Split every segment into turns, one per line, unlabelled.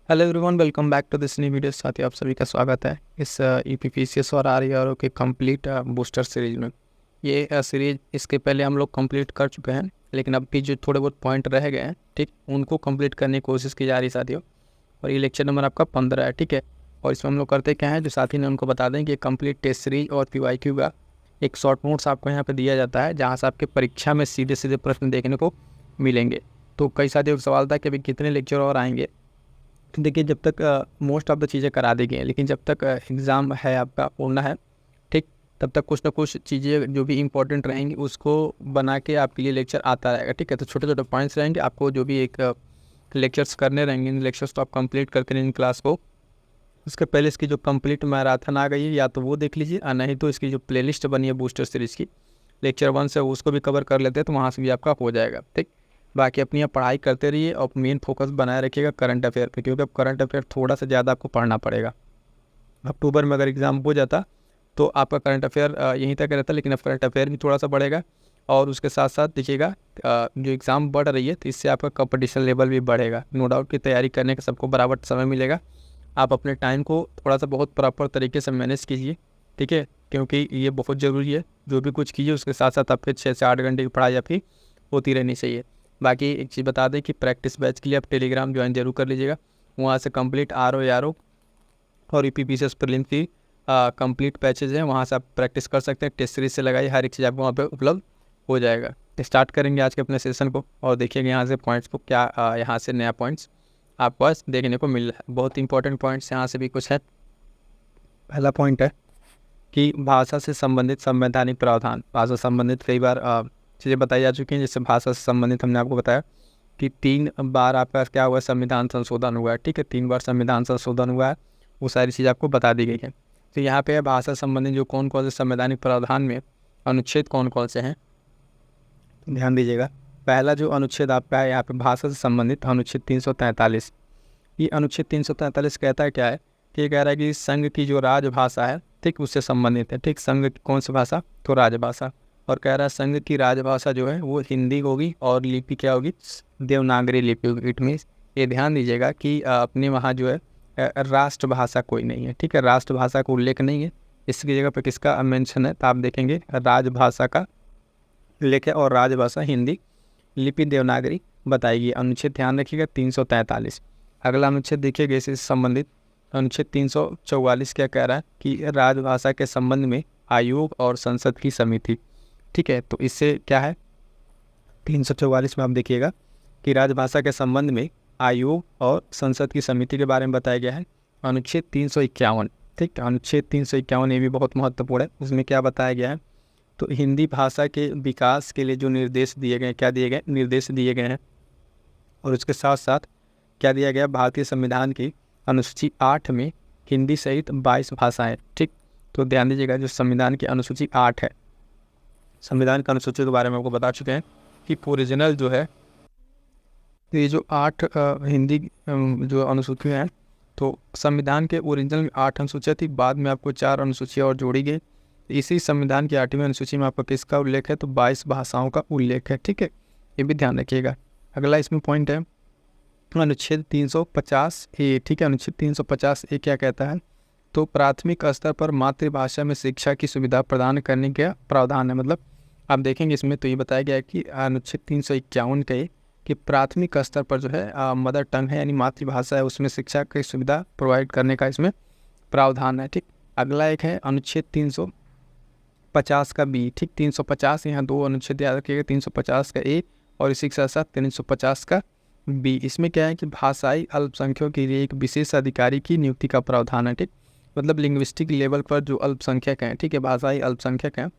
Hello everyone, welcome back to this new video. साथ ही आप सभी का स्वागत है इस ईपीपीसीएस और आरआरओ के कंप्लीट बूस्टर सीरीज में। ये सीरीज इसके पहले हम लोग कंप्लीट कर चुके हैं, लेकिन अब भी जो थोड़े बहुत पॉइंट रह गए हैं, ठीक, उनको कंप्लीट करने की कोशिश की जा रही है साथियों। और ये लेक्चर नंबर आपका 15 है, ठीक है। और इसमें हम लोग करते क्या है, जो साथी ने उनको बता दें कि कंप्लीट टेस्ट सीरीज और पीवाईक्यू का एक शॉर्ट नोट्स आपको यहाँ पे दिया जाता है, जहाँ से आपके परीक्षा में सीधे सीधे प्रश्न देखने को मिलेंगे। तो कई साथियों का सवाल था कि अभी कितने लेक्चर और आएंगे। तो देखिए, जब तक मोस्ट ऑफ द चीज़ें करा दी गई हैं, लेकिन जब तक एग्ज़ाम है आपका होना है, ठीक, तब तक कुछ ना कुछ चीज़ें जो भी इंपॉर्टेंट रहेंगी उसको बना के आपके लिए लेक्चर आता रहेगा, ठीक है। तो छोटे छोटे पॉइंट्स रहेंगे, आपको जो भी एक लेक्चर्स करने रहेंगे, इन लेक्चर्स तो आप कंप्लीट करते रहेंगे क्लास को। उसके पहले इसकी जो कंप्लीट मैराथन आ गई है, या तो वो देख लीजिए, और नहीं तो इसकी जो प्लेलिस्ट बनी है बूस्टर सीरीज़ की लेक्चर 1 से, उसको भी कवर कर लेते हैं, तो वहाँ से भी आपका हो जाएगा, ठीक। बाकी अपनी आप पढ़ाई करते रहिए और मेन फोकस बनाए रखिएगा करंट अफेयर पे, क्योंकि अब करंट अफेयर थोड़ा सा ज़्यादा आपको पढ़ना पड़ेगा। अक्टूबर में अगर एग्ज़ाम हो जाता तो आपका करंट अफेयर यहीं तक रहता, लेकिन अब करंट अफेयर भी थोड़ा सा बढ़ेगा। और उसके साथ साथ देखिएगा, जो एग्ज़ाम बढ़ रही है तो इससे आपका कंपटीशन लेवल भी बढ़ेगा। नो डाउट की तैयारी करने का सबको बराबर समय मिलेगा। आप अपने टाइम को थोड़ा सा बहुत प्रॉपर तरीके से मैनेज कीजिए, ठीक है, क्योंकि ये बहुत ज़रूरी है। जो भी कुछ कीजिए उसके साथ साथ आपके 6 से 8 घंटे की पढ़ाई आपकी होती रहनी चाहिए। बाकी एक चीज़ बता दें कि प्रैक्टिस बैच के लिए आप टेलीग्राम ज्वाइन जरूर कर लीजिएगा। वहाँ से कंप्लीट आरओ और ईपीपीसीएस प्रीलिम्स की कंप्लीट पैचेज हैं, वहाँ से आप प्रैक्टिस कर सकते हैं। टेस्ट सीरीज से लगाइए, हर एक चीज़ आपको वहाँ पे उपलब्ध हो जाएगा। स्टार्ट करेंगे आज के अपने सेशन को, और देखिएगा यहाँ से पॉइंट्स को क्या यहाँ से नया पॉइंट्स आपको आज देखने को मिल रहा है। बहुत इंपॉर्टेंट पॉइंट्स यहाँ से भी कुछ है। पहला पॉइंट है कि भाषा से संबंधित संवैधानिक प्रावधान। भाषा संबंधित कई बार चीज़ें बताई जा चुकी हैं, जैसे भाषा से संबंधित हमने आपको बताया कि 3 बार आपका क्या हुआ है, संविधान संशोधन हुआ है, ठीक है, 3 बार संविधान संशोधन हुआ है। वो सारी चीज़ आपको बता दी गई है। तो यहाँ पे भाषा संबंधित जो कौन कौन से संवैधानिक प्रावधान में अनुच्छेद कौन कौन से हैं, ध्यान दीजिएगा। पहला जो अनुच्छेद आपका है यहाँ पे भाषा से संबंधित अनुच्छेद 343। ये अनुच्छेद 343 कहता है क्या है, कि ये कह रहा है कि संघ की जो राजभाषा है, ठीक, उससे संबंधित है, ठीक। संघ की कौन सी भाषा, तो राजभाषा। और कह रहा है संघ की राजभाषा जो है वो हिंदी होगी, और लिपि क्या होगी, देवनागरी लिपि होगी। इट मीन्स, ये ध्यान दीजिएगा कि अपने वहाँ जो है राष्ट्रभाषा कोई नहीं है, ठीक है, राष्ट्रभाषा का उल्लेख नहीं है। इसकी जगह पर किसका मेंशन है, तो आप देखेंगे राजभाषा का उल्लेख है, और राजभाषा हिंदी, लिपि देवनागरी बताएगी। अनुच्छेद ध्यान रखिएगा 343। अगला अनुच्छेद देखिएगा इससे संबंधित अनुच्छेद 344 क्या कह रहा है, कि राजभाषा के संबंध में आयोग और संसद की समिति, ठीक है। तो इससे क्या है, 344 में आप देखिएगा कि राजभाषा के संबंध में आयोग और संसद की समिति के बारे में बताया गया है। अनुच्छेद 351, ठीक, अनुच्छेद 351 ये भी बहुत महत्वपूर्ण है। उसमें क्या बताया गया है, तो हिंदी भाषा के विकास के लिए जो निर्देश दिए गए, क्या दिए गए, निर्देश दिए गए हैं। और उसके साथ साथ क्या दिया गया, भारतीय संविधान की अनुसूची 8 में हिंदी सहित 22 भाषाएं, ठीक। तो ध्यान दीजिएगा, जो संविधान की अनुसूची 8 है, संविधान की अनुसूची के बारे में आपको बता चुके हैं कि ओरिजिनल जो है, ये जो 8 हिंदी जो अनुसूचियाँ हैं, तो संविधान के ओरिजिनल में 8 अनुसूचियाँ थी, बाद में आपको 4 अनुसूचियाँ और जोड़ी गई। इसी संविधान की 8वीं अनुसूची में आपका किसका उल्लेख है, तो 22 भाषाओं का उल्लेख है, ठीक है, ये भी ध्यान रखिएगा। अगला इसमें पॉइंट है अनुच्छेद 350 ए, ठीक है। अनुच्छेद 350 ए क्या कहता है, तो प्राथमिक स्तर पर मातृभाषा में शिक्षा की सुविधा प्रदान करने का प्रावधान है। मतलब आप देखेंगे इसमें तो ये बताया गया है कि अनुच्छेद 351 का ये, कि प्राथमिक स्तर पर जो है मदर टंग है, यानी मातृभाषा है, उसमें शिक्षा की सुविधा प्रोवाइड करने का इसमें प्रावधान है, ठीक। अगला एक है अनुच्छेद 350 का बी, ठीक, 350, यहाँ 2 अनुच्छेद याद रखिएगा, 350 का ए और इसी के साथ साथ 350 का बी। इसमें क्या है कि भाषाई अल्पसंख्यकों के लिए एक विशेष अधिकारी की नियुक्ति का प्रावधान है, ठीक। मतलब लिंग्विस्टिक लेवल पर जो अल्पसंख्यक हैं, ठीक है, भाषाई अल्पसंख्यक हैं,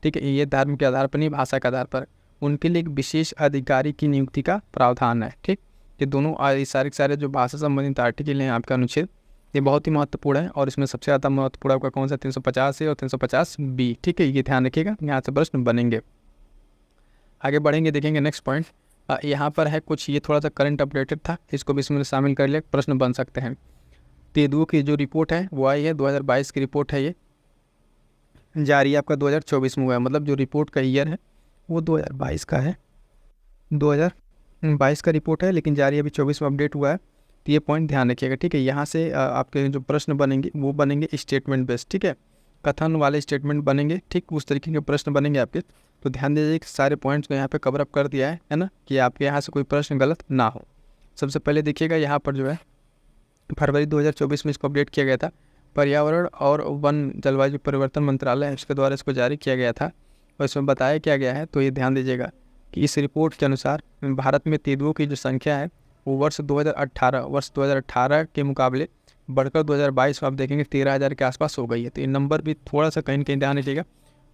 ठीक है, ये धर्म के आधार पर नहीं, भाषा के आधार पर, उनके लिए एक विशेष अधिकारी की नियुक्ति का प्रावधान है, ठीक। ये दोनों सारे जो भाषा संबंधित आर्टिकल हैं आपका अनुच्छेद, ये बहुत ही महत्वपूर्ण है। और इसमें सबसे ज़्यादा महत्वपूर्ण आपका कौन सा, 350 है और 350 बी, ठीक है, ये ध्यान रखिएगा, यहाँ से प्रश्न बनेंगे। आगे बढ़ेंगे, देखेंगे नेक्स्ट पॉइंट। यहाँ पर है कुछ, ये थोड़ा सा करंट अपडेटेड था, इसको भी इसमें शामिल कर लिया, प्रश्न बन सकते हैं। तेंदुओं की जो रिपोर्ट है वो आई है, 2022 की रिपोर्ट है, ये जारी आपका 2024 में हुआ है। मतलब जो रिपोर्ट का ईयर है वो 2022 का है, 2022 का रिपोर्ट है, लेकिन जारी अभी 24 में अपडेट हुआ है। तो ये पॉइंट ध्यान रखिएगा, ठीक है। यहाँ से आपके जो प्रश्न बनेंगे वो बनेंगे स्टेटमेंट बेस्ड, ठीक है, कथन वाले स्टेटमेंट बनेंगे, ठीक उस तरीके के प्रश्न बनेंगे आपके। तो ध्यान दीजिए कि सारे पॉइंट्स को यहाँ पे कवर अप कर दिया है ना, कि आपके यहाँ से कोई प्रश्न गलत ना हो। सबसे पहले देखिएगा यहाँ पर जो है फरवरी 2024 में इसको अपडेट किया गया था। पर्यावरण और वन जलवायु परिवर्तन मंत्रालय उसके द्वारा इसको जारी किया गया था और इसमें बताया क्या गया है। तो ये ध्यान दीजिएगा कि इस रिपोर्ट के अनुसार भारत में तेंदुओं की जो संख्या है वो वर्ष 2018 के मुकाबले बढ़कर 2022 में आप देखेंगे 13,000 के आसपास हो गई है। तो ये नंबर भी थोड़ा सा कहीं न कहीं ध्यान रखिएगा।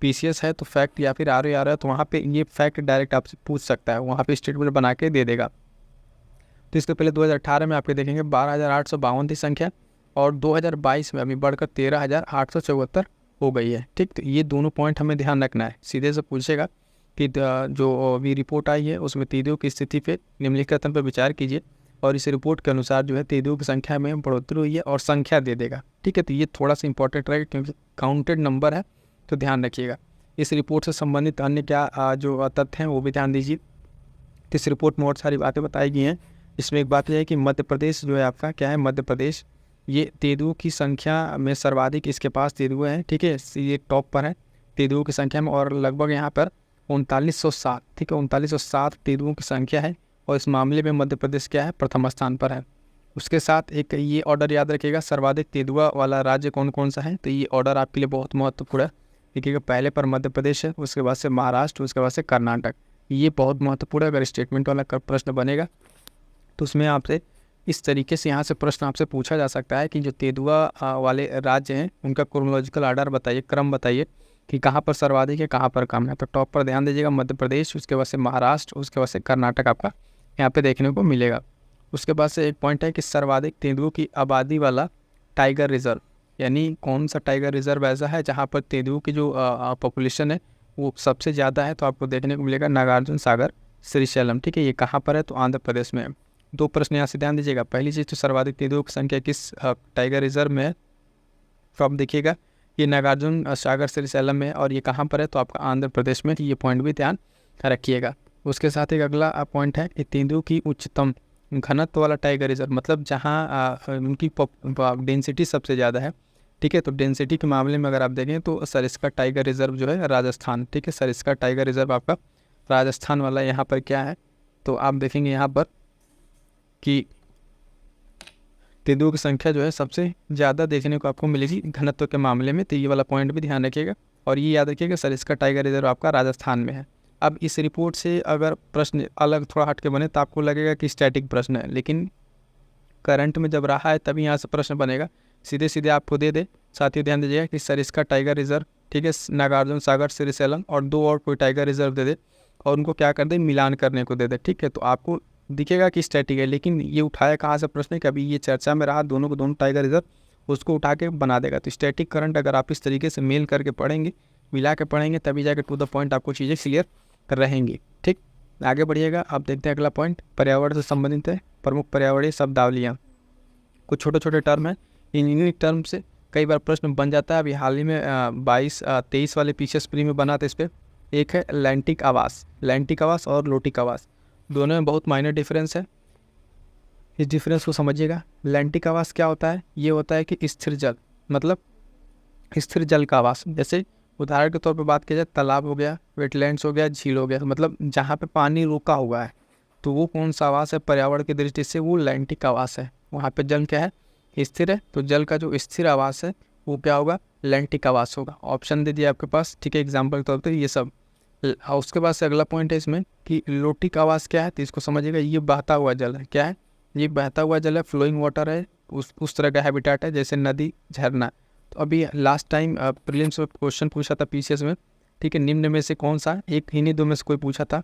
पीसीएस है तो फैक्ट या फिर आर है तो वहाँ पे ये फैक्ट डायरेक्ट आपसे पूछ सकता है, वहाँ पे स्टेटमेंट बना के दे देगा। तो इसके पहले 2018 में आपके देखेंगे 12,852 थी संख्या और 2022 में अभी बढ़कर 13,874 हो गई है, ठीक। तो ये दोनों पॉइंट हमें ध्यान रखना है। सीधे से पूछेगा कि जो अभी रिपोर्ट आई है उसमें तेंदुओं की स्थिति पे निम्नलिखित कथन पर विचार कीजिए और इस रिपोर्ट के अनुसार जो है तेंदुओं की संख्या में बढ़ोतरी हुई है और संख्या दे देगा, ठीक है। तो ये थोड़ा सा इंपॉर्टेंट रहेगा क्योंकि काउंटेड नंबर है, तो ध्यान रखिएगा। इस रिपोर्ट से संबंधित अन्य क्या जो तथ्य हैं वो भी ध्यान दीजिए। तो इस रिपोर्ट में बहुत सारी बातें बताई गई हैं। इसमें एक बात यह है कि मध्य प्रदेश जो है आपका क्या है, मध्य प्रदेश ये तेंदुओं की संख्या में सर्वाधिक इसके पास तेंदुए हैं, ठीक है। ये टॉप पर है तेंदुओं की संख्या में और लगभग यहाँ पर 3907, ठीक है, 3907 तेंदुओं की संख्या है और इस मामले में मध्य प्रदेश क्या है, प्रथम स्थान पर है। उसके साथ एक ये ऑर्डर याद रखिएगा, सर्वाधिक तेंदुआ वाला राज्य कौन कौन सा है। तो ये ऑर्डर आपके लिए बहुत महत्वपूर्ण है। देखिएगा पहले पर मध्य प्रदेश है, उसके बाद से महाराष्ट्र, उसके बाद से कर्नाटक। ये बहुत महत्वपूर्ण है। अगर स्टेटमेंट वाला प्रश्न बनेगा तो उसमें आपसे इस तरीके से यहाँ से प्रश्न आपसे पूछा जा सकता है कि जो तेंदुआ वाले राज्य हैं उनका क्रोनोलॉजिकल ऑर्डर बताइए, क्रम बताइए कि कहाँ पर सर्वाधिक है, कहाँ पर कम है। तो टॉप पर ध्यान दीजिएगा मध्य प्रदेश, उसके बाद से महाराष्ट्र, उसके बाद से कर्नाटक आपका यहाँ पे देखने को मिलेगा। उसके बाद से एक पॉइंट है कि सर्वाधिक तेंदुओं की आबादी वाला टाइगर रिजर्व, यानी कौन सा टाइगर रिजर्व ऐसा है जहाँ पर तेंदुओं की जो पॉपुलेशन है वो सबसे ज़्यादा है। तो आपको देखने को मिलेगा नागार्जुन सागर श्रीशैलम, ठीक है। ये कहाँ पर है, तो आंध्र प्रदेश में है। दो प्रश्न यहाँ से ध्यान दीजिएगा। पहली चीज़ तो सर्वाधिक तेंदुओं की संख्या किस टाइगर रिजर्व में है, तो आप देखिएगा ये नागार्जुन सागर श्रीशैलम में है और ये कहाँ पर है, तो आपका आंध्र प्रदेश में। ये पॉइंट भी ध्यान रखिएगा। उसके साथ एक अगला पॉइंट है कि तेंदुओं की उच्चतम घनत्व वाला टाइगर रिजर्व, मतलब जहाँ उनकी डेंसिटी सबसे ज़्यादा है, ठीक है। तो डेंसिटी के मामले में अगर आप देखें तो सरिस्का टाइगर रिजर्व जो है राजस्थान, ठीक है। सरिस्का टाइगर रिजर्व आपका राजस्थान वाला यहाँ पर क्या है, तो आप देखेंगे यहाँ पर कि तेंदुओं की संख्या जो है सबसे ज़्यादा देखने को आपको मिलेगी घनत्व के मामले में। तो ये वाला पॉइंट भी ध्यान रखिएगा और ये याद रखिएगा सरिस्का टाइगर रिजर्व आपका राजस्थान में है। अब इस रिपोर्ट से अगर प्रश्न अलग थोड़ा हट के बने तो आपको लगेगा कि स्टैटिक प्रश्न है, लेकिन करंट में जब रहा है तभी यहाँ से प्रश्न बनेगा, सीधे सीधे आपको दे दे। साथ ही ध्यान दीजिएगा कि सरिस्का टाइगर रिजर्व, ठीक है, नागार्जुन सागर श्रीशैलम और दो और कोई टाइगर रिजर्व दे दे और उनको क्या कर दे, मिलान करने को दे दे, ठीक है। तो आपको दिखेगा कि स्टैटिक है, लेकिन ये उठाया कहाँ से प्रश्न है कि अभी ये चर्चा में रहा दोनों को, दोनों टाइगर रिजर्व, उसको उठा के बना देगा। तो स्टैटिक करंट अगर आप इस तरीके से मेल करके पढ़ेंगे, मिला के पढ़ेंगे, तभी जाकर टू द पॉइंट आपको चीज़ें क्लियर रहेंगी, ठीक। आगे बढ़िएगा, आप देखते हैं अगला पॉइंट पर्यावरण से संबंधित है। प्रमुख पर्यावरणीय शब्दावलियाँ, कुछ छोटे छोटे टर्म हैं, इन टर्म से कई बार प्रश्न बन जाता है। अभी हाल ही में 23 वाले पीसीएस प्री में बना था इस पर। एक है लैंटिक आवास और लोटिक आवास, दोनों में बहुत माइनर डिफरेंस है। इस डिफरेंस को समझिएगा। लैंटिक आवास क्या होता है, ये होता है कि स्थिर जल, मतलब स्थिर जल का आवास। जैसे उदाहरण के तौर पर बात की जाए, तालाब हो गया, वेटलैंड्स हो गया, झील हो गया, मतलब जहाँ पे पानी रुका हुआ है, तो वो कौन सा आवास है पर्यावरण की दृष्टि से, वो लैंटिक आवास है। वहाँ पे जल क्या है, स्थिर है, तो जल का जो स्थिर आवास है वो क्या होगा, लैंटिक आवास होगा। ऑप्शन दे दिया आपके पास, ठीक है, एग्जाम्पल के तौर पर ये सब। उसके बाद से अगला पॉइंट है इसमें कि लोटिक आवास क्या है, तो इसको समझिएगा। ये बहता हुआ जल है, क्या है, ये बहता हुआ जल है, फ्लोइंग वाटर है, उस तरह का हैबिटेट है जैसे नदी, झरना। तो अभी लास्ट टाइम प्रीलिम्स में क्वेश्चन पूछा था पीसीएस में, ठीक है, निम्न में से कौन सा, एक इन्हीं दो में से कोई पूछा था,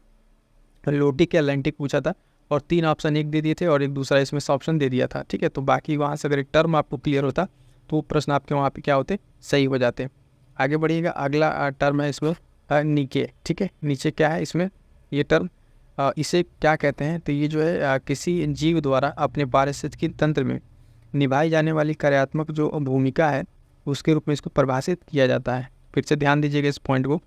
लोटिक या लैंटिक पूछा था और 3 ऑप्शन एक दे दिए थे और एक दूसरा इसमें से ऑप्शन दे दिया था, ठीक है। तो बाकी वहाँ से अगर एक टर्म आपको क्लियर होता तो वो प्रश्न आपके वहाँ पे क्या होते, सही हो जाते। आगे बढ़िएगा, अगला टर्म है इसमें नीचे, ठीक है। नीचे क्या है इसमें, ये टर्म इसे क्या कहते हैं, तो ये जो है किसी जीव द्वारा अपने पारिस्थितिकी तंत्र में निभाई जाने वाली कार्यात्मक जो भूमिका है उसके रूप में इसको परिभाषित किया जाता है। फिर से ध्यान दीजिएगा इस पॉइंट को।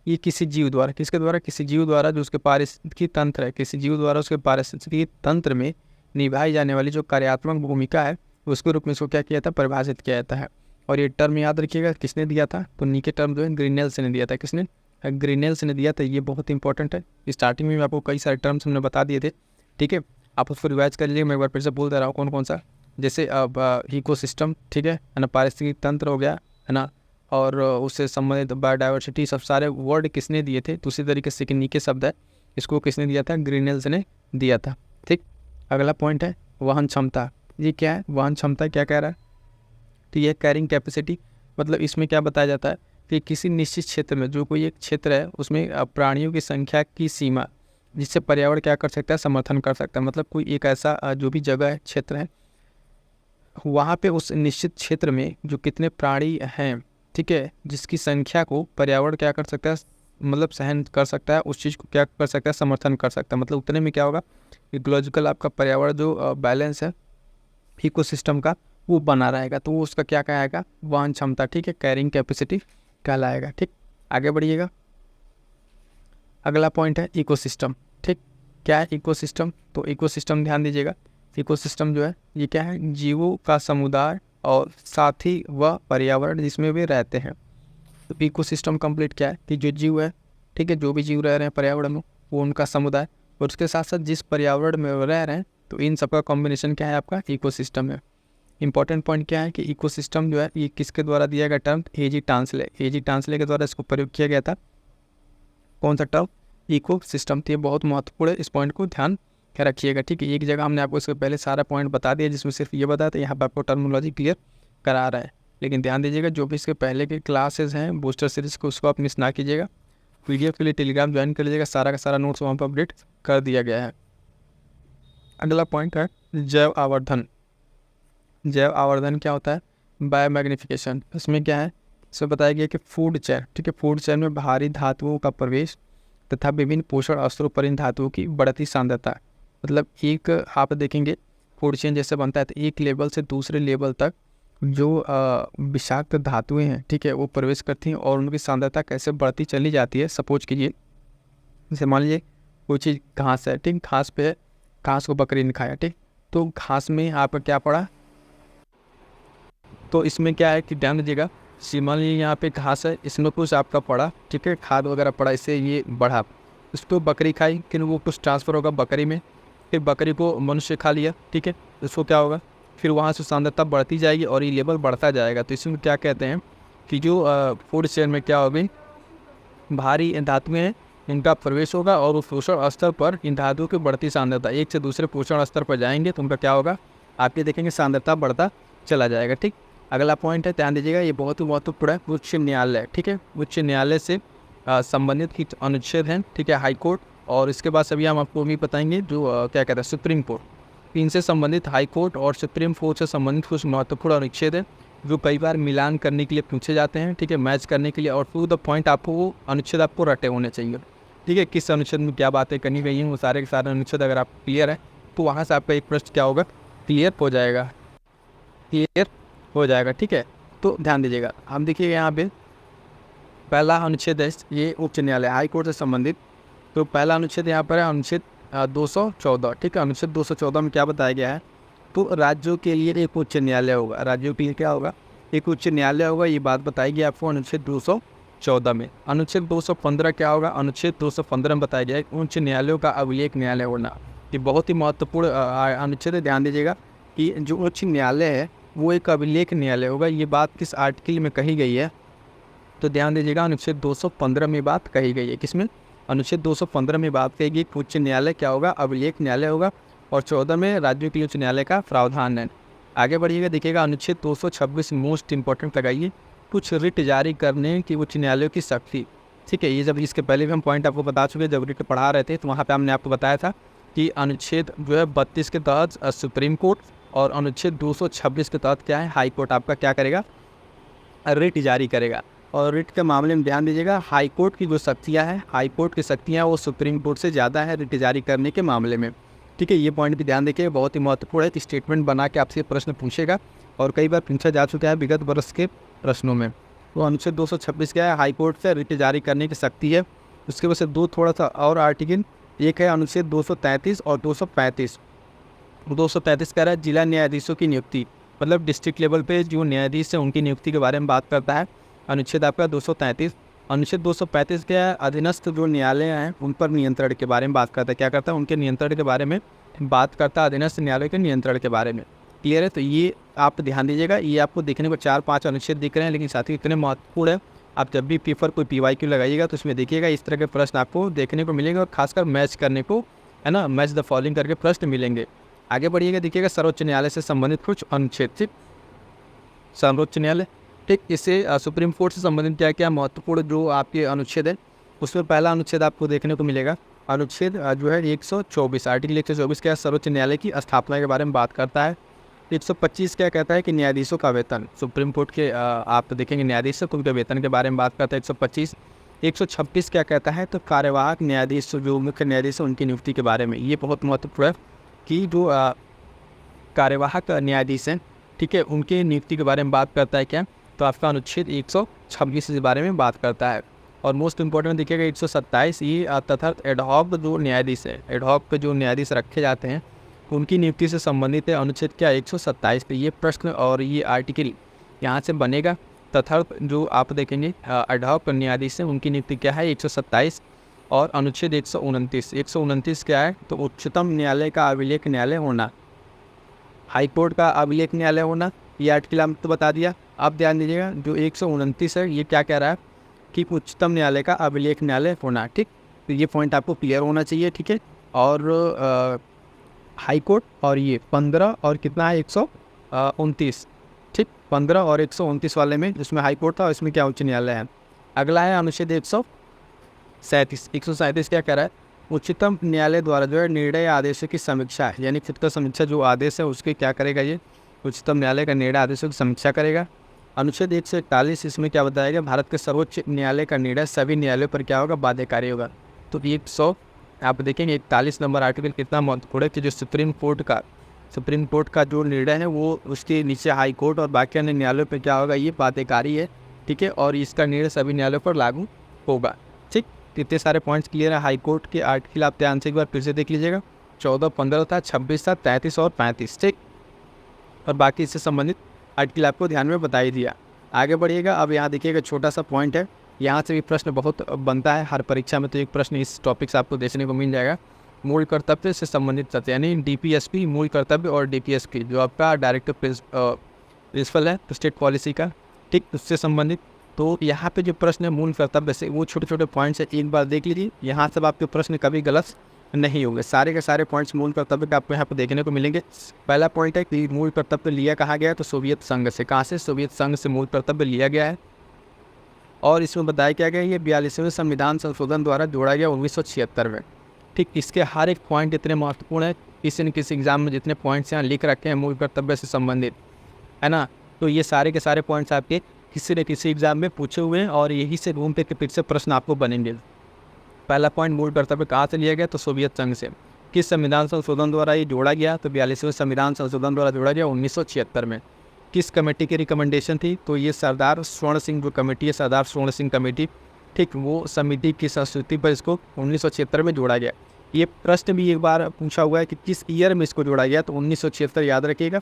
ये किसी जीव द्वारा, किसके द्वारा, किसी जीव द्वारा जो उसके पारिस्थितिकी तंत्र है, किसी जीव द्वारा उसके पारिस्थितिकी तंत्र में निभाई जाने वाली जो कार्यात्मक भूमिका है उसके रूप में इसको क्या किया था, परिभाषित किया जाता है। और ये टर्म याद रखिएगा किसने दिया था, तो नीचे टर्म जो है ग्रीनेल्स ने दिया था। किसने, ग्रीनेल्स ने दिया था। ये बहुत इंपॉर्टेंट है। स्टार्टिंग में आपको कई सारे टर्म्स हमने बता दिए थे, ठीक है, आप उसको रिवाइज कर लीजिए। मैं एक बार फिर से बोल दे रहा हूँ कौन कौन सा, जैसे अब इकोसिस्टम, ठीक है ना, पारिस्थितिक तंत्र हो गया है ना, और उससे संबंधित बायोडाइवर्सिटी, सब सारे वर्ड किसने दिए थे। तो उसी तरीके से नीचे शब्द है, इसको किसने दिया था, ग्रीनेल्स ने दिया था। ठीक, अगला पॉइंट है वहन क्षमता। ये क्या है, वहन क्षमता क्या कह रहा है, तो ये कैरिंग कैपेसिटी, मतलब इसमें क्या बताया जाता है कि किसी निश्चित क्षेत्र में, जो कोई एक क्षेत्र है उसमें प्राणियों की संख्या की सीमा, जिससे पर्यावरण क्या कर सकता है, समर्थन कर सकता है। मतलब कोई एक ऐसा जो भी जगह है, क्षेत्र है, वहाँ पे उस निश्चित क्षेत्र में जो कितने प्राणी हैं, ठीक है, जिसकी संख्या को पर्यावरण क्या कर सकता है, मतलब सहन कर सकता है, उस चीज़ को क्या कर सकता है, समर्थन कर सकता है। मतलब उतने में क्या होगा, इकोलॉजिकल आपका पर्यावरण जो बैलेंस है इकोसिस्टम का, वो बना रहेगा। तो वो उसका क्या कहेगा, वहन क्षमता, ठीक है, कैरिंग कैपेसिटी कहलाएगा। ठीक, आगे बढ़िएगा। अगला पॉइंट है इकोसिस्टम। ठीक, क्या है इकोसिस्टम, तो इकोसिस्टम ध्यान दीजिएगा, इकोसिस्टम जो है ये क्या है, जीवों का समुदाय और साथ ही वह पर्यावरण जिसमें वे रहते हैं। तो इकोसिस्टम कंप्लीट क्या है कि जो जीव है, ठीक है, जो भी जीव रह रहे हैं पर्यावरण में, वो उनका समुदाय, और उसके साथ साथ जिस पर्यावरण में वो रह रहे हैं, तो इन सबका कॉम्बिनेशन क्या है, आपका इकोसिस्टम है। इंपॉर्टेंट पॉइंट क्या है कि इकोसिस्टम जो है ये किसके द्वारा दिया गया टर्म, एजी टांसले, एजी टांसले के द्वारा इसको प्रयोग किया गया था। कौन सा टर्म, इकोसिस्टम। तो ये बहुत महत्वपूर्ण है, इस पॉइंट को ध्यान रखिएगा। ठीक है, एक जगह हमने आपको इसके पहले सारा पॉइंट बता दिया जिसमें सिर्फ ये बताया था, यहाँ पर आपको टर्मिनोलॉजी क्लियर करा रहा है। लेकिन ध्यान दीजिएगा जो भी इसके पहले के क्लासेस हैं बूस्टर सीरीज को, उसको आप मिस ना कीजिएगा। PDF के लिए टेलीग्राम ज्वाइन कर लीजिएगा, सारा का सारा नोट्स वहाँ पर अपडेट कर दिया गया है। अगला पॉइंट है जैव आवर्धन। जैव आवर्धन क्या होता है, बायोमैग्निफिकेशन। इसमें क्या है, इसमें बताया गया कि फूड चेन, ठीक है, फूड चेन में भारी धातुओं का प्रवेश तथा विभिन्न पोषण स्तरों पर इन धातुओं की बढ़ती सांद्रता। मतलब एक आप देखेंगे फूड चेन जैसे बनता है, तो एक लेवल से दूसरे लेवल तक जो विषाक्त धातुएं हैं, ठीक है, वो प्रवेश करती हैं और उनकी सांद्रता कैसे बढ़ती चली जाती है। सपोज कीजिए, जैसे मान लीजिए कोई चीज़ घास है, ठीक, घास पे, घास को बकरी ने खाया, ठीक, तो घास में आपका क्या पड़ा, तो इसमें क्या है कि ध्यान दीजिएगा, मान लीजिए यहाँ पे घास है, इसमें कुछ आपका पड़ा, ठीक है, खाद वगैरह पड़ा, इससे ये बढ़ा, इसको बकरी खाई, फिर वो कुछ ट्रांसफ़र होगा बकरी में, फिर बकरी को मनुष्य खा लिया, ठीक है, इसको क्या होगा, फिर वहाँ से सांद्रता बढ़ती जाएगी और ये लेवल बढ़ता जाएगा। तो इसमें क्या कहते हैं कि जो फूड चेन में क्या होगी, भारी धातुएं हैं, इनका प्रवेश होगा और उस पोषण स्तर पर इन धातुओं की बढ़ती सांद्रता, एक से दूसरे पोषण स्तर पर जाएंगे तो उनका क्या होगा, आपके देखेंगे सांद्रता बढ़ता चला जाएगा। ठीक, अगला पॉइंट है, ध्यान दीजिएगा, ये बहुत ही महत्वपूर्ण है, उच्च न्यायालय। ठीक है, उच्च न्यायालय से संबंधित कुछ अनुच्छेद हैं, ठीक है, हाई कोर्ट, और इसके बाद सभी हम आपको भी बताएंगे जो क्या कहते हैं सुप्रीम कोर्ट। इनसे संबंधित हाई कोर्ट और सुप्रीम कोर्ट से संबंधित कुछ महत्वपूर्ण अनुच्छेद है जो कई बार मिलान करने के लिए पूछे जाते हैं, ठीक है, मैच करने के लिए, और टू द पॉइंट आपको वो अनुच्छेद आपको रटे होने चाहिए। ठीक है, किस अनुच्छेद में क्या बातें करनी गई हैं, वो सारे के सारे अनुच्छेद अगर आप क्लियर है तो वहाँ से आपका एक प्रश्न क्या होगा, क्लियर हो जाएगा, क्लियर हो जाएगा। ठीक है, तो ध्यान दीजिएगा, हम देखिए यहाँ पे पहला अनुच्छेद है, ये उच्च न्यायालय हाई कोर्ट से संबंधित। तो पहला अनुच्छेद यहाँ पर है अनुच्छेद 214। ठीक है, अनुच्छेद 214 में क्या बताया गया है, तो राज्यों के लिए एक उच्च न्यायालय होगा, राज्यों के लिए क्या होगा, एक उच्च न्यायालय होगा, ये बात बताई गई आपको अनुच्छेद 214 में। अनुच्छेद 215 क्या होगा, अनुच्छेद 215 में बताया गया है उच्च न्यायालयों का अभिलेख न्यायालय होना। ये बहुत ही महत्वपूर्ण अनुच्छेद है, ध्यान दीजिएगा कि जो उच्च न्यायालय है वो एक अभिलेख न्यायालय होगा। ये बात किस आर्टिकल में कही गई है, तो ध्यान दीजिएगा अनुच्छेद 215 में बात कही गई है। किसमें, अनुच्छेद 215 में बात कही गई उच्च न्यायालय क्या होगा, अभिलेख न्यायालय होगा, और 14 में राज्यों के लिए उच्च न्यायालय का प्रावधान है। आगे बढ़िएगा, देखिएगा अनुच्छेद 226 मोस्ट इंपॉर्टेंट लगाइए, कुछ रिट जारी करने की उच्च न्यायालयों की शक्ति। ठीक है, ये जब इसके पहले भी हम पॉइंट आपको बता चुके, जब रिट पढ़ा रहे थे तो वहाँ पे हमने आपको बताया था कि अनुच्छेद जो है 32 के तहत सुप्रीम कोर्ट और अनुच्छेद 226 के तहत क्या है, हाई कोर्ट आपका क्या करेगा, रिट जारी करेगा। और रिट के मामले में ध्यान दीजिएगा, हाई कोर्ट की जो शक्तियाँ हैं, हाई कोर्ट की शक्तियाँ वो सुप्रीम कोर्ट से ज़्यादा है रिट जारी करने के मामले में। ठीक है, ये पॉइंट भी ध्यान देखिए, बहुत ही महत्वपूर्ण है। स्टेटमेंट बना के आपसे प्रश्न पूछेगा और कई बार पूछा जा चुका है विगत वर्ष के प्रश्नों में। तो अनुच्छेद 226 क्या है, हाई कोर्ट से रिट जारी करने की शक्ति है। उसके वजह से दो थोड़ा सा और आर्टिकल, एक है अनुच्छेद 233 और 235। 233 कह रहा है जिला न्यायाधीशों की नियुक्ति, मतलब डिस्ट्रिक्ट लेवल पे जो न्यायाधीश है उनकी नियुक्ति के बारे में बात करता है। अनुच्छेद आपका 233। अनुच्छेद 235 क्या है, अधीनस्थ जो न्यायालय हैं उन पर नियंत्रण के बारे में बात करता है। क्या करता है, उनके नियंत्रण के बारे में बात करता है, अधीनस्थ न्यायालय के नियंत्रण के बारे में। क्लियर है, तो ये आप ध्यान दीजिएगा। ये आपको देखने को 4-5 अनुच्छेद दिख रहे हैं, लेकिन साथ ही इतने महत्वपूर्ण है। आप जब भी पेपर कोई PYQ लगाइएगा तो उसमें देखिएगा इस तरह के प्रश्न आपको देखने को मिलेंगे, और खासकर मैच करने को, है ना, मैच द फॉलोइंग करके प्रश्न मिलेंगे। आगे बढ़िएगा, देखिएगा सर्वोच्च न्यायालय से संबंधित कुछ अनुच्छेद। ठीक, सर्वोच्च न्यायालय, ठीक, इससे सुप्रीम कोर्ट से संबंधित क्या क्या महत्वपूर्ण जो आपके अनुच्छेद है, उसमें पहला अनुच्छेद आपको देखने को मिलेगा। अनुच्छेद जो है 124, आर्टिकल 124 क्या, सर्वोच्च न्यायालय की स्थापना के बारे में बात करता है। 125 क्या कहता है कि न्यायाधीशों का वेतन, सुप्रीम कोर्ट के आप देखेंगे न्यायाधीश उनके वेतन के बारे में बात करता है 125। 126 क्या कहता है, तो कार्यवाहक न्यायाधीश जो मुख्य न्यायाधीश है उनकी नियुक्ति के बारे में। ये बहुत महत्वपूर्ण है कि जो कार्यवाहक न्यायाधीश हैं, ठीक है, उनके नियुक्ति के बारे में बात करता है क्या, तो आपका अनुच्छेद 126 के बारे में बात करता है। और मोस्ट इंपॉर्टेंट देखिएगा 127, ये तथा एडहॉक जो न्यायाधीश है, एडहॉक पे जो न्यायाधीश रखे जाते हैं उनकी नियुक्ति से संबंधित है अनुच्छेद क्या, 127 पे। ये प्रश्न और ये आर्टिकल यहाँ से बनेगा। तथा जो आप देखेंगे एडहॉक न्यायाधीश है उनकी नियुक्ति क्या है, 127। और अनुच्छेद 129 क्या है, तो उच्चतम न्यायालय का अभिलेख न्यायालय होना, हाई कोर्ट का अभिलेख न्यायालय होना, ये आर्टिकल आपको बता दिया। आप ध्यान दीजिएगा जो 129 है ये क्या कह रहा है कि उच्चतम न्यायालय का अभिलेख न्यायालय होना। ठीक, तो ये पॉइंट आपको क्लियर होना चाहिए। ठीक है, और हाई कोर्ट और ये 15 और कितना है 129, ठीक, 15 और 129 वाले में जिसमें हाई कोर्ट था, इसमें क्या उच्च न्यायालय है। अगला है अनुच्छेद 137 क्या कह रहा है, उच्चतम न्यायालय द्वारा जो है निर्णय आदेशों की समीक्षा है, यानी खुद का समीक्षा जो आदेश है उसके क्या करेगा, ये उच्चतम न्यायालय का निर्णय आदेशों की समीक्षा करेगा। अनुच्छेद 141 इसमें क्या बताया गया, भारत के सर्वोच्च न्यायालय का निर्णय सभी न्यायालयों पर क्या होगा, बाध्यकारी होगा। तो 100 आप देखेंगे 41 नंबर आर्टिकल कितना महत्वपूर्ण है कि जो सुप्रीम कोर्ट का जो निर्णय है वो उसके नीचे हाई कोर्ट और बाकी अन्य न्यायालयों पर क्या होगा, ये बाध्यकारी है। ठीक है, और इसका निर्णय सभी न्यायालयों पर लागू होगा। ठीक, इतने सारे पॉइंट्स क्लियर है। हाई कोर्ट के आर्टिकल आप ध्यान से एक बार फिर से देख लीजिएगा, 14, 15 था, 26 था, 33 और 35। ठीक, और बाकी इससे संबंधित आर्टिकल आपको ध्यान में बता ही दिया। आगे बढ़िएगा, अब यहाँ देखिएगा छोटा सा पॉइंट है, यहाँ से भी प्रश्न बहुत बनता है हर परीक्षा में, तो एक प्रश्न इस टॉपिक से आपको देखने को मिल जाएगा। मूल कर्तव्य से संबंधित तथ्य, यानी DPSP मूल कर्तव्य और DPSP जो आपका डायरेक्टिव प्रिंसिपल है तो स्टेट पॉलिसी का, ठीक, उससे संबंधित। तो यहाँ पे जो प्रश्न है मूल कर्तव्य से, वो छोटे छोटे पॉइंट्स है, एक बार देख लीजिए। यहाँ सब आपके प्रश्न कभी गलत नहीं होंगे, सारे के सारे पॉइंट्स मूल कर्तव्य के आपको यहाँ पर देखने को मिलेंगे। पहला पॉइंट है कि मूल कर्तव्य लिया कहाँ गया है, तो सोवियत संघ से। कहाँ से, सोवियत संघ से मूल कर्तव्य लिया गया है। और इसमें बताया क्या गया, ये 42वें संविधान संशोधन द्वारा जोड़ा गया 1976 में। ठीक, इसके हर एक पॉइंट इतने महत्वपूर्ण है, किसी न किसी एग्जाम में जितने पॉइंट्स यहाँ लिख रखे हैं मूल कर्तव्य से संबंधित, है ना, तो ये सारे के सारे पॉइंट्स आपके किसी न किसी एग्जाम में पूछे हुए हैं और यही से घूम फिर से प्रश्न आपको बनेंगे। पहला पॉइंट, मूल कर्तव्य कहाँ से लिया गया, तो सोवियत संघ से। किस संविधान संशोधन द्वारा ये जोड़ा गया, तो 42वें संविधान संशोधन द्वारा जोड़ा गया 1976 में। किस कमेटी की रिकमेंडेशन थी, तो ये सरदार स्वर्ण सिंह जो कमेटी है, सरदार स्वर्ण सिंह कमेटी, ठीक, वो समिति की संस्तुति पर इसको 1976 में जोड़ा गया। ये प्रश्न भी एक बार पूछा हुआ है कि किस ईयर में इसको जोड़ा गया, तो 1976 याद रखिएगा,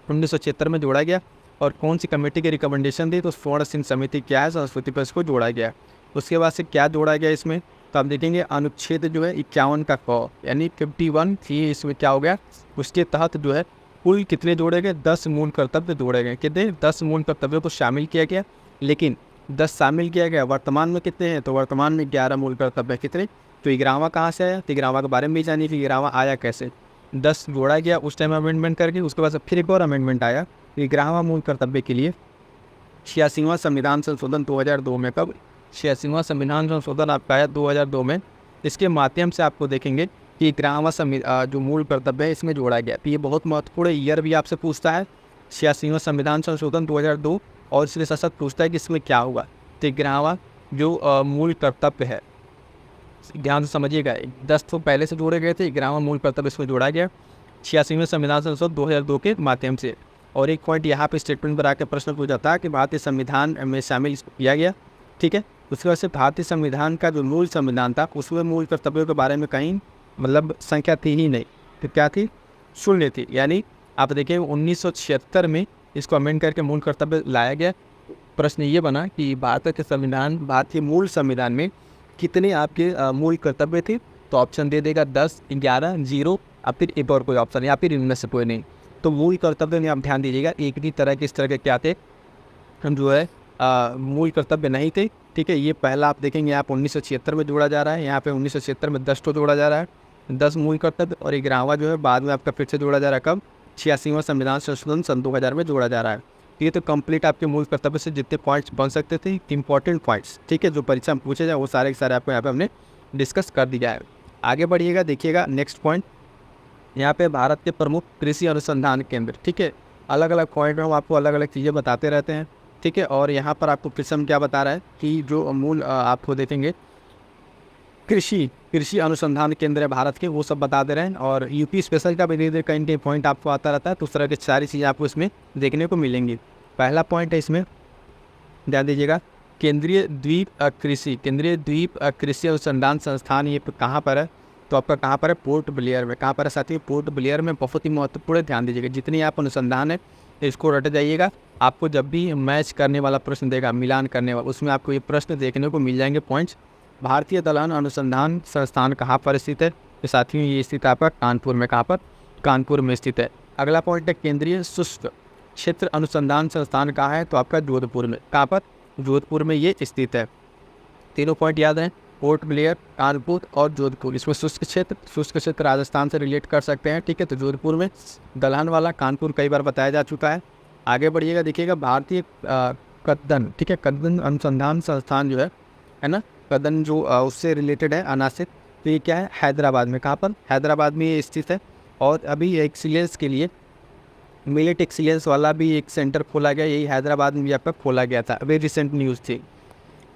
1976 में जोड़ा गया। और कौन सी कमेटी की रिकमेंडेशन थी, तो स्वर्ण सिंह समिति क्या है, संस्कृति पर इसको जोड़ा गया। उसके बाद से क्या जोड़ा गया इसमें, तो आप देखेंगे अनुच्छेद जो है 51 का क, यानी 51 थी, इसमें क्या हो गया, उसके तहत जो है कुल कितने जोड़े गए, 10 मूल कर्तव्य जोड़े गए। कितने, 10 मूल कर्तव्यों को शामिल किया गया, लेकिन 10 शामिल किया गया, वर्तमान में कितने हैं, तो वर्तमान में 11 मूल कर्तव्य। कितने, तो 11वां कहाँ से आया, तो 11वां के बारे में भी जानिए कि 11वां आया कैसे। 10 जोड़ा गया उस टाइम अमेंडमेंट करके, उसके बाद फिर एक और अमेंडमेंट आया 11वां मूल कर्तव्य के लिए 86वां संविधान संशोधन 2002 में। कब, 86वां संविधान संशोधन आपका आया 2002 में। इसके माध्यम से आपको देखेंगे कि 11वां जो मूल कर्तव्य है इसमें जोड़ा गया। तो ये बहुत महत्वपूर्ण ईयर भी आपसे पूछता है, 86वां संविधान संशोधन 2002, और इसलिए सशक्त पूछता है कि इसमें क्या होगा, तो 11वां जो मूल कर्तव्य है, ध्यान से समझिएगा, 10 तो पहले से जोड़े गए थे, 11वां मूल कर्तव्य इसमें जोड़ा गया 86वें संविधान संशोधन 2002 के माध्यम से। और एक पॉइंट यहाँ पे स्टेटमेंट पर आकर प्रश्न पूछा था कि भारतीय संविधान में शामिल किया गया। ठीक है, उसके बाद से भारतीय संविधान का जो मूल संविधान था उसमें मूल कर्तव्यों के बारे में कहीं मतलब संख्या थी ही नहीं। तो क्या थी, शून्य थी। यानी आप देखिए 1976 में इसको अमेंड करके मूल कर्तव्य लाया गया। प्रश्न ये बना कि भारतीय मूल संविधान में कितने आपके मूल कर्तव्य थे? तो ऑप्शन दे देगा 10, 11, 0 या फिर एक और कोई ऑप्शन या फिर इनमें से कोई नहीं। तो मूल कर्तव्य में आप ध्यान दीजिएगा, एक भी तरह के इस तरह के क्या थे, हम जो है मूल कर्तव्य नहीं थे। ठीक है, ये पहला आप देखेंगे यहाँ पर 1976 में जोड़ा जा रहा है, यहाँ पे 1976 में 10 तो जोड़ा जा रहा है, 10 मूल कर्तव्य, और 11वां जो है बाद में आपका फिर से जोड़ा जा रहा है, कब? 86वां संविधान संशोधन सन 2000 में जोड़ा जा रहा है। ये तो कंप्लीट आपके मूल कर्तव्य से जितने पॉइंट्स बन सकते थे, इंपॉर्टेंट पॉइंट्स, ठीक है, जो परीक्षा में पूछे जाए वो सारे के सारे आपको यहाँ पे हमने डिस्कस कर दिया है। आगे बढ़िएगा, देखिएगा नेक्स्ट पॉइंट, यहाँ पे भारत के प्रमुख कृषि अनुसंधान केंद्र। ठीक है, अलग अलग पॉइंट में हम आपको अलग अलग चीज़ें बताते रहते हैं। ठीक है, और यहाँ पर आपको किस्म क्या बता रहा है कि जो मूल आपको देखेंगे कृषि अनुसंधान केंद्र है भारत के, वो सब बता दे रहे हैं। और यूपी स्पेशल का भी धीरे धीरे कहीं पॉइंट आपको आता रहता है, तो उस तरह की सारी चीज़ें आपको इसमें देखने को मिलेंगी। पहला पॉइंट है इसमें, ध्यान दीजिएगा, केंद्रीय द्वीप कृषि अनुसंधान संस्थान, ये कहाँ पर है? तो आपका कहाँ पर है? पोर्ट ब्लेयर में। कहाँ पर है साथियों? पोर्ट ब्लेयर में। बहुत ही महत्वपूर्ण है, ध्यान दीजिएगा, जितनी आप अनुसंधान है इसको रट जाइएगा। आपको जब भी मैच करने वाला प्रश्न देगा, मिलान करने वाला, उसमें आपको ये प्रश्न देखने को मिल जाएंगे पॉइंट्स। भारतीय दलहन अनुसंधान संस्थान कहाँ पर स्थित है? तो साथियों ये स्थित है आपका कानपुर में। कहाँ पर? कानपुर में स्थित है। अगला पॉइंट है केंद्रीय शुष्क क्षेत्र अनुसंधान संस्थान कहाँ है? तो आपका जोधपुर में। कहाँ पर? जोधपुर में ये स्थित है। तीनों पॉइंट याद हैं, पोर्ट ब्लेयर, कानपुर और जोधपुर। इसमें शुष्क क्षेत्र राजस्थान से रिलेट कर सकते हैं। ठीक है, तो जोधपुर में, दलहन वाला कानपुर कई बार बताया जा चुका है। आगे बढ़िएगा, देखिएगा भारतीय कद्दन, ठीक है, कद्दन अनुसंधान संस्थान जो है ना, कद्दन जो उससे रिलेटेड है, अनाज से, तो ये क्या है? हैदराबाद में। कहाँ पर? हैदराबाद में ये स्थित है। और अभी एक्सीलेंस के लिए मिलेट एक्सीलेंस वाला भी एक सेंटर खोला गया, यही हैदराबाद में भी आपका खोला गया था, अभी रिसेंट न्यूज़ थी।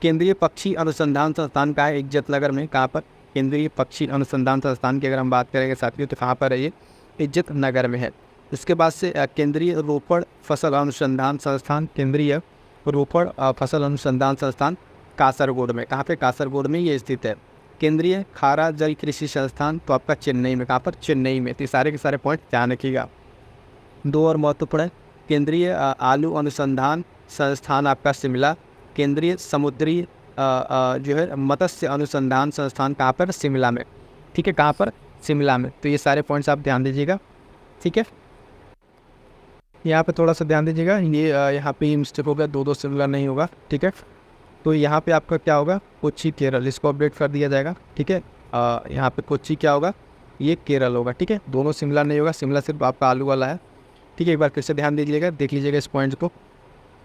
केंद्रीय पक्षी अनुसंधान संस्थान का है इज्जतनगर में। कहाँ पर? केंद्रीय पक्षी अनुसंधान संस्थान की अगर हम बात करेंगे साथियों, तो कहाँ पर है? ये इज्जतनगर में है। उसके बाद से केंद्रीय रोपड़ फसल अनुसंधान संस्थान, केंद्रीय रोपड़ फसल अनुसंधान संस्थान कासरगोड में। कहाँ पे? कासरगोड में ये स्थित है। केंद्रीय खारा जल कृषि संस्थान, तो आपका चेन्नई में। कहाँ पर? चेन्नई में। तो सारे के सारे पॉइंट ध्यान रखिएगा। दो और महत्वपूर्ण है, केंद्रीय आलू अनुसंधान संस्थान आपका शिमला। केंद्रीय समुद्री जो है मत्स्य अनुसंधान संस्थान कहाँ पर? शिमला में। ठीक है, कहाँ पर? शिमला में। तो ये सारे पॉइंट्स आप ध्यान दीजिएगा। ठीक है, यहाँ पे थोड़ा सा ध्यान दीजिएगा, ये यहाँ पे मिस्टेक होगा, दो शिमला नहीं होगा। ठीक है, तो यहाँ पे आपका क्या होगा? कोच्चि केरल, इसको अपडेट कर दिया जाएगा। ठीक है, यहाँ पे कोच्चि क्या होगा? ये केरल होगा। ठीक है, दोनों शिमला नहीं होगा, शिमला सिर्फ आपका आलू वाला है। ठीक है, एक बार फिर से ध्यान दीजिएगा, देख लीजिएगा इस पॉइंट को।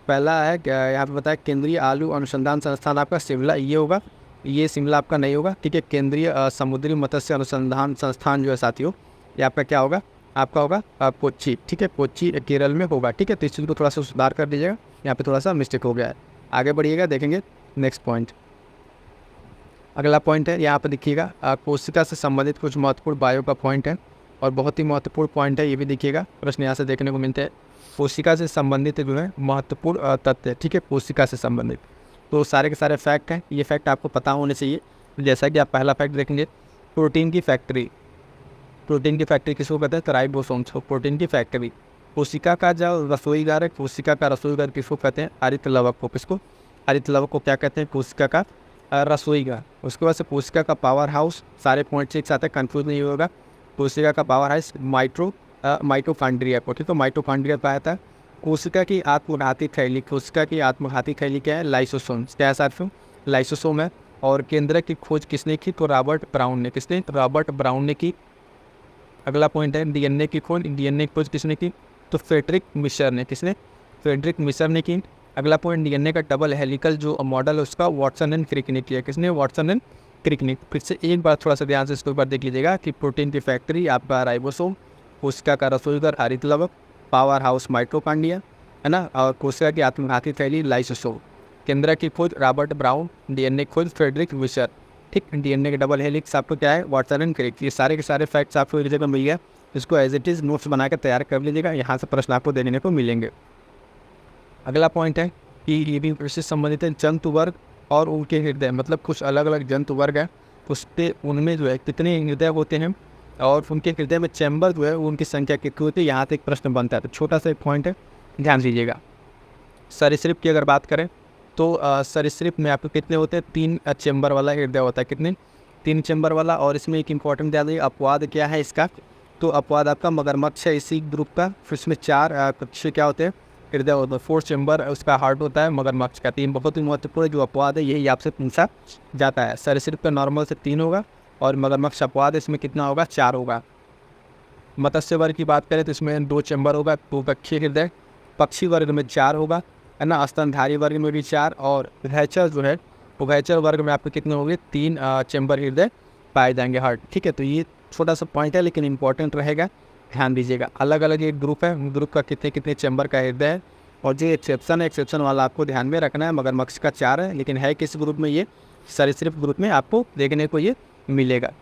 पहला है यहाँ पे बताया केंद्रीय आलू अनुसंधान संस्थान आपका शिमला, ये होगा, ये शिमला आपका नहीं होगा। ठीक है, केंद्रीय समुद्री मत्स्य अनुसंधान संस्थान जो है साथियों, ये आपका क्या होगा? आपका होगा कोच्चि। ठीक है, कोच्चि केरल में होगा। ठीक है, तो इस चीज़ को थोड़ा सा सुधार कर दीजिएगा, यहाँ पे थोड़ा सा मिस्टेक हो गया है। आगे बढ़िएगा, देखेंगे नेक्स्ट पॉइंट। अगला पॉइंट है, यहाँ पर देखिएगा कोशिका से संबंधित कुछ महत्वपूर्ण बायो का पॉइंट है, और बहुत ही महत्वपूर्ण पॉइंट है, ये भी देखिएगा, प्रश्न यहाँ से देखने को मिलते हैं। कोशिका से संबंधित जो है महत्वपूर्ण तथ्य। ठीक है, कोशिका से संबंधित, तो सारे के सारे फैक्ट हैं, ये फैक्ट आपको पता होने चाहिए। जैसा कि आप पहला फैक्ट देखेंगे, प्रोटीन की फैक्ट्री किसको कहते हैं? तो राइबोसोम्स को, प्रोटीन की फैक्ट्री। कोशिका का जो रसोईघर है, कोशिका का रसोईघर किसको कहते हैं? हरित लवक को। किसको? हरित लवक को क्या कहते हैं? कोशिका का रसोईघर। उसके बाद से कोशिका का पावर हाउस, सारे पॉइंट्स एक साथ है, कन्फ्यूज नहीं होगा। कोशिका का पावर हाउस माइटोकॉन्ड्रिया को। ठीक है, तो माइटोकॉन्ड्रिया क्या आता है? कोशिका की आत्मघाती थैली। कोशिका की आत्मघाती थैली क्या है? लाइसोसोम। क्या है साथियों? लाइसोसोम है। और केंद्रक की खोज किसने की? तो रॉबर्ट ब्राउन ने। किसने? रॉबर्ट ब्राउन ने की। अगला पॉइंट है डीएनए की खोज। डीएनए की खोज किसने की? तो फ्रेडरिक मिशर ने। किसने? फ्रेडरिक मिशर ने की। अगला पॉइंट, डीएनए का डबल हेलिकल जो मॉडल है उसका वाटसन एंड क्रिक ने किया। किसने? वाटसन एंड क्रिक ने। फिर से एक बार थोड़ा सा ध्यान से इसको एक बार देख लीजिएगा कि प्रोटीन की फैक्ट्री आपका राइबोसोम, कोशिका का रसोईघर हरित लवक, पावर हाउस माइटोकॉन्ड्रिया, है ना, और कोशिका की आत्मघाती थैली लाइसोसोम। केंद्र की खोज रॉबर्ट ब्राउन, डीएनए खोज फ्रेडरिक मिशर। ठीक, डीएनए के डबल हेलिक्स आपको क्या है? Watson and Crick. ये सारे के सारे फैक्ट्स आपको एक जगह मिल गया, इसको एज इट इज़ नोट्स बना कर तैयार कर लीजिएगा, यहाँ से प्रश्न आपको देखने को मिलेंगे। अगला पॉइंट है कि ये भी कृषि संबंधित है, जंतु वर्ग और उनके हृदय, मतलब कुछ अलग अलग जंतु वर्ग हैं, उस पर उनमें जो है कितने हृदय होते हैं? और उनके हृदय में चैम्बर जो है उनकी संख्या कितनी होती है, यहाँ से एक प्रश्न बनता है। तो छोटा सा एक पॉइंट है, ध्यान दीजिएगा। सरीसृप की अगर बात करें तो सरीसृप में आपको कितने होते हैं, 3 चैम्बर वाला हृदय होता है। कितने, 3 चैम्बर वाला। और इसमें एक इंपॉर्टेंट ध्यान दीजिए, अपवाद क्या है इसका, तो अपवाद आपका मगरमच्छ है इसी ग्रुप का। फिर इसमें 4 कक्षे क्या होते हैं, हृदय होता है। 4 चैम्बर उसका हार्ट होता है मगरमच्छ का। 3 बहुत ही महत्वपूर्ण जो अपवाद है, यही आपसे पूछा जाता है। सरीसृप का नॉर्मल से 3 होगा और मगरमच्छ अपवाद इसमें कितना होगा, 4 होगा। मत्स्य वर्ग की बात करें तो इसमें 2 चैम्बर होगा, 2 कक्षीय हृदय। पक्षी वर्ग में 4 होगा, है ना। स्तनधारी वर्ग में भी 4, और उभयचर जो है, उभयचर वर्ग में आपके कितने होंगे, 3 चैम्बर हृदय पाए जाएंगे हार्ट। ठीक है, तो ये छोटा सा पॉइंट है लेकिन इंपॉर्टेंट रहेगा, ध्यान दीजिएगा। अलग अलग एक ग्रुप है, ग्रुप का कितने कितने चैम्बर का हृदय है। और जो एक्सेप्शन है, एक्सेप्शन वाला आपको ध्यान में रखना है। मगरमच्छ का 4 है, लेकिन है किस ग्रुप में, ये सरीसृप ग्रुप में आपको देखने को ये मिलेगा।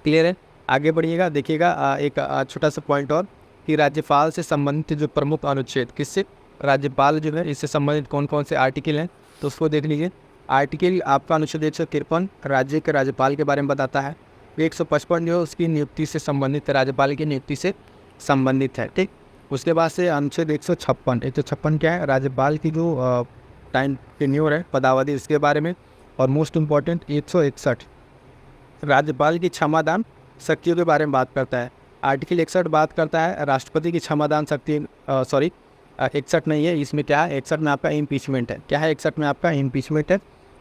क्लियर है, आगे बढ़िएगा। देखिएगा एक छोटा सा पॉइंट और, कि राज्यपाल से संबंधित जो प्रमुख अनुच्छेद, किससे, राज्यपाल जो है इससे संबंधित कौन कौन से आर्टिकल हैं, तो उसको देख लीजिए। आर्टिकल आपका अनुच्छेद 153 राज्य के राज्यपाल के बारे में बताता है। 155 जो है उसकी नियुक्ति से संबंधित, राज्यपाल की नियुक्ति से संबंधित है। ठीक, उसके बाद से अनुच्छेद 156 क्या है, राज्यपाल की जो टाइम टेन्योर है, पदावधि, उसके बारे में। और मोस्ट इम्पॉर्टेंट 161 राज्यपाल की क्षमादान शक्तियों के बारे में बात करता है। आर्टिकल 61 बात करता है राष्ट्रपति की क्षमादान शक्ति, 61 नहीं है, इसमें क्या है, 61 में आपका इम्पीचमेंट है। क्या है, 61 में आपका इम्पीचमेंट है।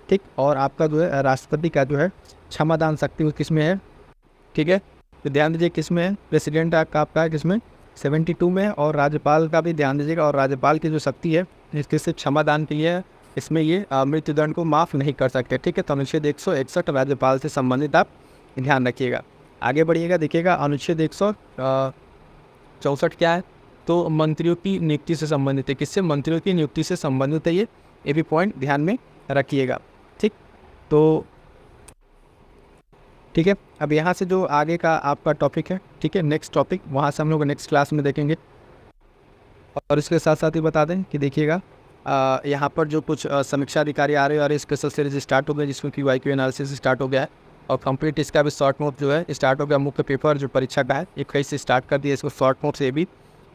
ठीक, और आपका जो है राष्ट्रपति का जो है क्षमादान शक्ति वो किस में है। ठीक है, तो ध्यान दीजिए किस में है, प्रेसिडेंट का आपका किस में, 72 में है। और राज्यपाल का भी ध्यान दीजिएगा। और राज्यपाल की जो शक्ति है किससे क्षमादान के लिए है, इसमें ये मृत्युदंड को माफ़ नहीं कर सकते। ठीक है, तो अनुच्छेद 161 राज्यपाल से संबंधित आप ध्यान रखिएगा। आगे बढ़िएगा, देखिएगा अनुच्छेद 164 क्या है, तो मंत्रियों की नियुक्ति से संबंधित है। किससे, मंत्रियों की नियुक्ति से संबंधित है ये भी पॉइंट ध्यान में रखिएगा। ठीक, तो ठीक है, अब यहाँ से जो आगे का आपका टॉपिक है, ठीक है, नेक्स्ट टॉपिक, वहाँ से हम लोग नेक्स्ट क्लास में देखेंगे। और इसके साथ साथ ही बता दें कि देखिएगा यहाँ पर जो कुछ समीक्षा अधिकारी आ रहे हैं और इसके सीरीज स्टार्ट हो गया, जिसमें कि YQ एनालिसिस स्टार्ट हो गया है। और कंप्लीट इसका भी शॉर्ट नोट जो है स्टार्ट हो गया। मुख्य पेपर जो परीक्षा का है 21 से स्टार्ट कर दिया इसको शॉर्ट नोट से भी।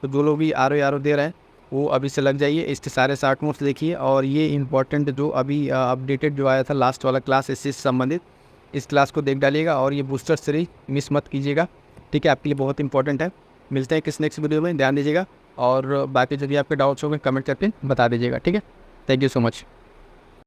तो जो लोग भी RO दे रहे हैं वो अभी से लग जाइए, इसके सारे शॉर्ट नोट्स देखिए। और ये इंपॉर्टेंट जो अभी अपडेटेड जो आया था लास्ट वाला क्लास इससे संबंधित, इस क्लास को देख डालिएगा। और ये बूस्टर सीरीज मिस मत कीजिएगा, ठीक है, आपके लिए बहुत इंपॉर्टेंट है। मिलते हैं किस नेक्स्ट वीडियो में, ध्यान दीजिएगा। और बाकी जो भी आपके डाउट्स होंगे कमेंट करके बता दीजिएगा, ठीक है। Thank you so much.